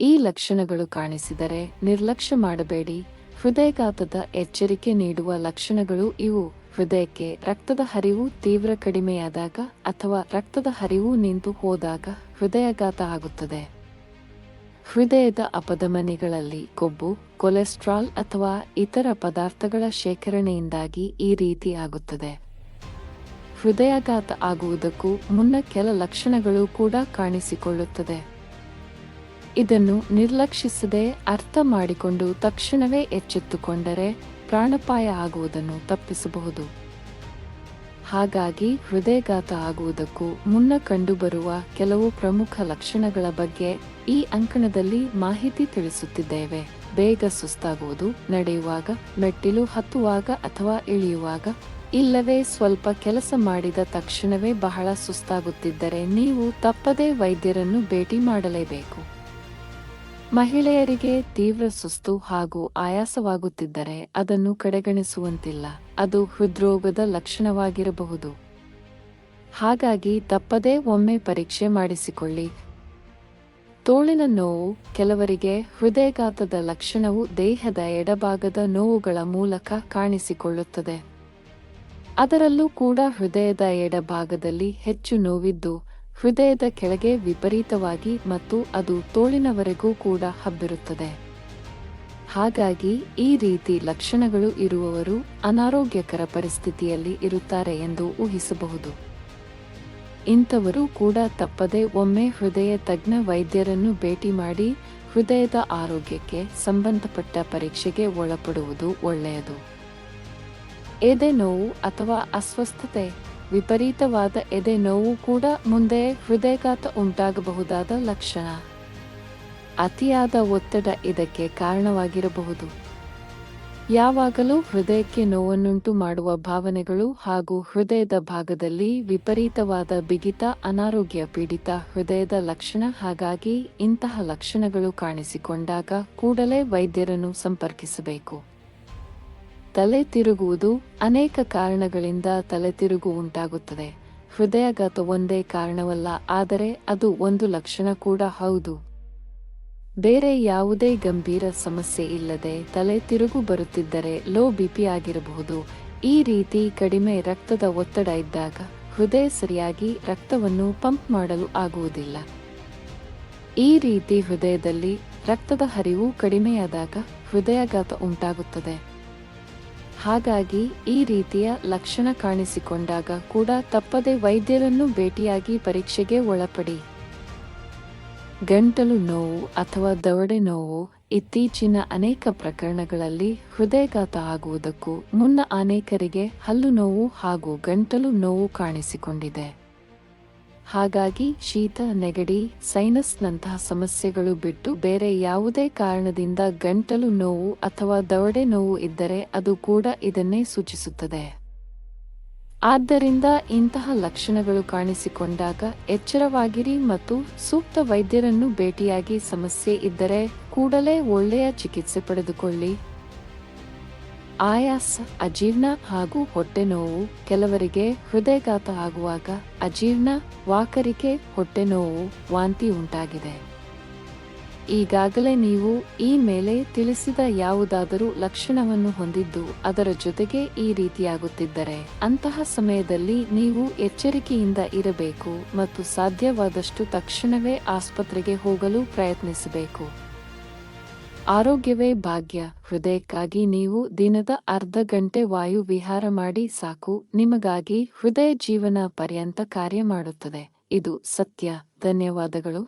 ಈ ಲಕ್ಷಣಗಳು ಕಾಣಿಸಿದರೆ ನಿರ್ಲಕ್ಷ್ಯ ಮಾಡಬೇಡಿ. ಹೃದಯಾಘಾತದ ಎಚ್ಚರಿಕೆ ನೀಡುವ ಲಕ್ಷಣಗಳು ಇವು: ಹೃದಯಕ್ಕೆ ರಕ್ತದ ಹರಿವು ತೀವ್ರ ಕಡಿಮೆಯಾದಾಗ ಅಥವಾ ರಕ್ತದ ಹರಿವು ನಿಂತು ಹೋದಾಗ ಹೃದಯಾಘಾತ ಆಗುತ್ತದೆ. ಹೃದಯದ ಅಪಧಮನಿಗಳಲ್ಲಿ ಕೊಬ್ಬು, ಕೊಲೆಸ್ಟ್ರಾಲ್ ಅಥವಾ ಇತರ ಪದಾರ್ಥಗಳ ಶೇಖರಣೆಯಿಂದಾಗಿ ಈ ರೀತಿ ಆಗುತ್ತದೆ. ಹೃದಯಾಘಾತ ಆಗುವುದಕ್ಕೂ ಮುನ್ನ ಕೆಲ ಲಕ್ಷಣಗಳು ಕೂಡ ಕಾಣಿಸಿಕೊಳ್ಳುತ್ತದೆ. ಇದನ್ನು ನಿರ್ಲಕ್ಷಿಸದೆ ಅರ್ಥ ಮಾಡಿಕೊಂಡು ತಕ್ಷಣವೇ ಎಚ್ಚೆತ್ತುಕೊಂಡರೆ ಪ್ರಾಣಾಪಾಯ ಆಗುವುದನ್ನು ತಪ್ಪಿಸಬಹುದು. ಹಾಗಾಗಿ ಹೃದಯಾಘಾತ ಆಗುವುದಕ್ಕೂ ಮುನ್ನ ಕಂಡುಬರುವ ಕೆಲವು ಪ್ರಮುಖ ಲಕ್ಷಣಗಳ ಬಗ್ಗೆ ಈ ಅಂಕಣದಲ್ಲಿ ಮಾಹಿತಿ ತಿಳಿಸುತ್ತಿದ್ದೇವೆ. ಬೇಗ ಸುಸ್ತಾಗುವುದು, ನಡೆಯುವಾಗ, ಮೆಟ್ಟಿಲು ಹತ್ತುವಾಗ ಅಥವಾ ಇಳಿಯುವಾಗ, ಇಲ್ಲವೇ ಸ್ವಲ್ಪ ಕೆಲಸ ಮಾಡಿದ ತಕ್ಷಣವೇ ಬಹಳ ಸುಸ್ತಾಗುತ್ತಿದ್ದರೆ ನೀವು ತಪ್ಪದೇ ವೈದ್ಯರನ್ನು ಭೇಟಿ ಮಾಡಲೇಬೇಕು. ಮಹಿಳೆಯರಿಗೆ ತೀವ್ರ ಸುಸ್ತು ಹಾಗೂ ಆಯಾಸವಾಗುತ್ತಿದ್ದರೆ ಅದನ್ನು ಕಡೆಗಣಿಸುವಂತಿಲ್ಲ. ಅದು ಹೃದ್ರೋಗದ ಲಕ್ಷಣವಾಗಿರಬಹುದು. ಹಾಗಾಗಿ ತಪ್ಪದೇ ಒಮ್ಮೆ ಪರೀಕ್ಷೆ ಮಾಡಿಸಿಕೊಳ್ಳಿ. ತೋಳಿನ ನೋವು: ಕೆಲವರಿಗೆ ಹೃದಯಾಘಾತದ ಲಕ್ಷಣವು ದೇಹದ ಎಡಭಾಗದ ನೋವುಗಳ ಮೂಲಕ ಕಾಣಿಸಿಕೊಳ್ಳುತ್ತದೆ. ಅದರಲ್ಲೂ ಕೂಡ ಹೃದಯದ ಎಡಭಾಗದಲ್ಲಿ ಹೆಚ್ಚು ನೋವಿದ್ದು ಹೃದಯದ ಕೆಳಗೆ ವಿಪರೀತವಾಗಿ ಮತ್ತು ಅದು ತೋಳಿನವರೆಗೂ ಕೂಡ ಹಬ್ಬಿರುತ್ತದೆ. ಹಾಗಾಗಿ ಈ ರೀತಿ ಲಕ್ಷಣಗಳು ಇರುವವರು ಅನಾರೋಗ್ಯಕರ ಪರಿಸ್ಥಿತಿಯಲ್ಲಿ ಇರುತ್ತಾರೆ ಎಂದು ಊಹಿಸಬಹುದು. ಇಂಥವರು ಕೂಡ ತಪ್ಪದೆ ಒಮ್ಮೆ ಹೃದಯ ತಜ್ಞ ವೈದ್ಯರನ್ನು ಭೇಟಿ ಮಾಡಿ ಹೃದಯದ ಆರೋಗ್ಯಕ್ಕೆ ಸಂಬಂಧಪಟ್ಟ ಪರೀಕ್ಷೆಗೆ ಒಳಪಡುವುದು ಒಳ್ಳೆಯದು. ಎದೆ ನೋವು ಅಥವಾ ಅಸ್ವಸ್ಥತೆ: ವಿಪರೀತವಾದ ಎದೆ ನೋವು ಕೂಡ ಮುಂದೆ ಹೃದಯಾಘಾತ ಉಂಟಾಗಬಹುದಾದ ಲಕ್ಷಣ. ಅತಿಯಾದ ಒತ್ತಡ ಇದಕ್ಕೆ ಕಾರಣವಾಗಿರಬಹುದು. ಯಾವಾಗಲೂ ಹೃದಯಕ್ಕೆ ನೋವನ್ನುಂಟು ಮಾಡುವ ಭಾವನೆಗಳು ಹಾಗೂ ಹೃದಯದ ಭಾಗದಲ್ಲಿ ವಿಪರೀತವಾದ ಬಿಗಿತ ಅನಾರೋಗ್ಯ ಪೀಡಿತ ಹೃದಯದ ಲಕ್ಷಣ. ಹಾಗಾಗಿ ಇಂತಹ ಲಕ್ಷಣಗಳು ಕಾಣಿಸಿಕೊಂಡಾಗ ಕೂಡಲೇ ವೈದ್ಯರನ್ನು ಸಂಪರ್ಕಿಸಬೇಕು. ತಲೆ ತಿರುಗುವುದು: ಅನೇಕ ಕಾರಣಗಳಿಂದ ತಲೆತಿರುಗು ಉಂಟಾಗುತ್ತದೆ. ಹೃದಯಾಘಾತ ಒಂದೇ ಕಾರಣವಲ್ಲ, ಆದರೆ ಅದು ಒಂದು ಲಕ್ಷಣ ಕೂಡ ಹೌದು. ಬೇರೆ ಯಾವುದೇ ಗಂಭೀರ ಸಮಸ್ಯೆ ಇಲ್ಲದೆ ತಲೆ ತಿರುಗು ಬರುತ್ತಿದ್ದರೆ ಲೋ ಬಿಪಿ ಆಗಿರಬಹುದು. ಈ ರೀತಿ ಕಡಿಮೆ ರಕ್ತದ ಒತ್ತಡ ಇದ್ದಾಗ ಹೃದಯ ಸರಿಯಾಗಿ ರಕ್ತವನ್ನು ಪಂಪ್ ಮಾಡಲು ಆಗುವುದಿಲ್ಲ. ಈ ರೀತಿ ಹೃದಯದಲ್ಲಿ ರಕ್ತದ ಹರಿವು ಕಡಿಮೆಯಾದಾಗ ಹೃದಯಾಘಾತ ಉಂಟಾಗುತ್ತದೆ. ಹಾಗಾಗಿ ಈ ರೀತಿಯ ಲಕ್ಷಣ ಕಾಣಿಸಿಕೊಂಡಾಗ ಕೂಡ ತಪ್ಪದೆ ವೈದ್ಯರನ್ನು ಭೇಟಿಯಾಗಿ ಪರೀಕ್ಷೆಗೆ ಒಳಪಡಿ. ಗಂಟಲು ನೋವು ಅಥವಾ ದವಡೆ ನೋವು: ಇತ್ತೀಚಿನ ಅನೇಕ ಪ್ರಕರಣಗಳಲ್ಲಿ ಹೃದಯಾಘಾತ ಆಗುವುದಕ್ಕೂ ಮುನ್ನ ಅನೇಕರಿಗೆ ಹಲ್ಲು ನೋವು ಹಾಗೂ ಗಂಟಲು ನೋವು ಕಾಣಿಸಿಕೊಂಡಿದೆ. ಹಾಗಾಗಿ ಶೀತ, ನೆಗಡಿ, ಸೈನಸ್ನಂತಹ ಸಮಸ್ಯೆಗಳು ಬಿಟ್ಟು ಬೇರೆ ಯಾವುದೇ ಕಾರಣದಿಂದ ಗಂಟಲು ನೋವು ಅಥವಾ ದವಡೆ ನೋವು ಇದ್ದರೆ ಅದು ಕೂಡ ಇದನ್ನೇ ಸೂಚಿಸುತ್ತದೆ. ಆದ್ದರಿಂದ ಇಂತಹ ಲಕ್ಷಣಗಳು ಕಾಣಿಸಿಕೊಂಡಾಗ ಎಚ್ಚರವಾಗಿರಿ ಮತ್ತು ಸೂಕ್ತ ವೈದ್ಯರನ್ನು ಭೇಟಿಯಾಗಿ ಸಮಸ್ಯೆ ಇದ್ದರೆ ಕೂಡಲೇ ಒಳ್ಳೆಯ ಚಿಕಿತ್ಸೆ ಪಡೆದುಕೊಳ್ಳಿ. ಆಯಾಸ, ಅಜೀರ್ಣ ಹಾಗೂ ಹೊಟ್ಟೆ ನೋವು: ಕೆಲವರಿಗೆ ಹೃದಯಾಘಾತ ಆಗುವಾಗ ಅಜೀರ್ಣ, ವಾಕರಿಕೆ, ಹೊಟ್ಟೆ ನೋವು, ವಾಂತಿ ಉಂಟಾಗಿದೆ. ಈಗಾಗಲೇ ನೀವು ಈ ಮೇಲೆ ತಿಳಿಸಿದ ಯಾವುದಾದರೂ ಲಕ್ಷಣವನ್ನು ಹೊಂದಿದ್ದು ಅದರ ಜೊತೆಗೆ ಈ ರೀತಿಯಾಗುತ್ತಿದ್ದರೆ ಅಂತಹ ಸಮಯದಲ್ಲಿ ನೀವು ಎಚ್ಚರಿಕೆಯಿಂದ ಇರಬೇಕು ಮತ್ತು ಸಾಧ್ಯವಾದಷ್ಟು ತಕ್ಷಣವೇ ಆಸ್ಪತ್ರೆಗೆ ಹೋಗಲು ಪ್ರಯತ್ನಿಸಬೇಕು. ಆರೋಗ್ಯವೇ ಭಾಗ್ಯ. ಹೃದಯಕ್ಕಾಗಿ ನೀವು ದಿನದ ಅರ್ಧ ಗಂಟೆ ವಾಯು ವಿಹಾರ ಮಾಡಿ ಸಾಕು. ನಿಮಗಾಗಿ ಹೃದಯ ಜೀವನ ಪರ್ಯಂತ ಕಾರ್ಯ ಮಾಡುತ್ತದೆ. ಇದು ಸತ್ಯ. ಧನ್ಯವಾದಗಳು.